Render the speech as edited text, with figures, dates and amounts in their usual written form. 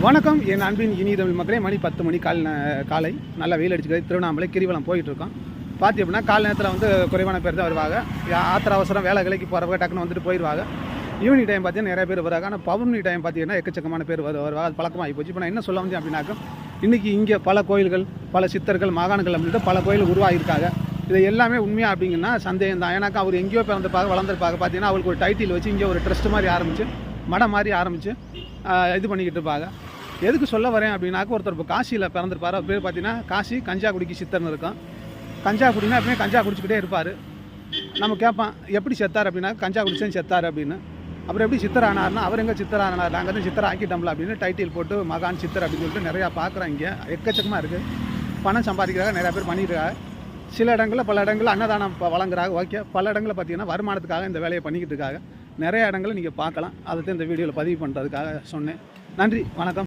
வணக்கம் என் அன்பின் இனிய தமிழ் மக்களே. மணி 10 மணி காலை நல்லா வெயில் அடிச்சுக்கிறது. திருவண்ணாமலை கிரிவலம் போயிட்டுருக்கோம். பார்த்தி அப்படின்னா கால நேரத்தில் வந்து குறைவான பேர் தான் வருவாங்க. ஆத்திர அவசரம் வேலை கிளைக்கு போகிறவங்க டக்குன்னு வந்துட்டு போயிடுவாங்க. ஈவினிங் டைம் பார்த்தீங்கன்னா நிறைய பேர் வராங்க. ஆனால் பௌர்ணமி டைம் பார்த்தீங்கன்னா எக்கச்சக்கமான பேர் வருவாங்க. அது பழக்கமாகி போச்சு. இப்போ நான் என்ன சொல்ல வந்தேன் அப்படின்னாக்கா, இன்றைக்கி இங்கே பல கோயில்கள், பல சித்தர்கள், மாகாணங்கள் அப்படின்ட்டு பல கோயில் உருவாகியிருக்காங்க. இது எல்லாமே உண்மையாக அப்படிங்கன்னா சந்தேகம் தான். ஏன்னாக்கா அவர் எங்கேயோ பிறந்திருப்பாங்க, வளர்ந்துருப்பாங்க. பார்த்தீங்கன்னா அவருக்கு ஒரு டைட்டில் வச்சு இங்கே ஒரு ட்ரஸ்ட் மாதிரி ஆரம்பித்து, மடம் மாதிரி ஆரம்பித்து இது பண்ணிக்கிட்டு இருப்பாங்க. எதுக்கு சொல்ல வரேன் அப்படின்னாக்க, ஒருத்தர் இப்போ காசியில் பிறந்திருப்பார். அவர் பேர் பார்த்தீங்கன்னா காசி கஞ்சாக்குடிக்கு சித்தர்னு இருக்கும். கஞ்சா குடினா எப்பவுமே கஞ்சா குடிச்சிக்கிட்டே இருப்பார். நம்ம கேட்பான், எப்படி செத்தார் அப்படின்னா, கஞ்சா குடிச்சேன்னு செத்தார் அப்படின்னு. அப்புறம் எப்படி சித்தர் ஆனார்னா, அவர் எங்கே சித்தர் ஆனார், நாங்கள் தான் சித்தர் ஆக்கிட்டோம்ல அப்படின்னு டைட்டில் போட்டு மகான் சித்தர் அப்படின்னு சொல்லிட்டு நிறையா பார்க்குறோம். இங்கே எக்கச்சக்கமாக இருக்குது. பணம் சம்பாதிக்கிறாங்க, நிறையா பேர் பண்ணியிருக்காங்க. சில இடங்களில் பல இடங்களில் அன்னதானம் வழங்குறாங்க. ஓகே, பல இடங்களில் பார்த்தீங்கன்னா வருமானத்துக்காக இந்த வேலையை பண்ணிக்கிட்டு இருக்காங்க. நிறைய இடங்களில் நீங்கள் பார்க்கலாம். அதை இந்த வீடியோவில் பதிவு பண்ணுறதுக்காக சொன்னேன். நன்றி, வணக்கம்.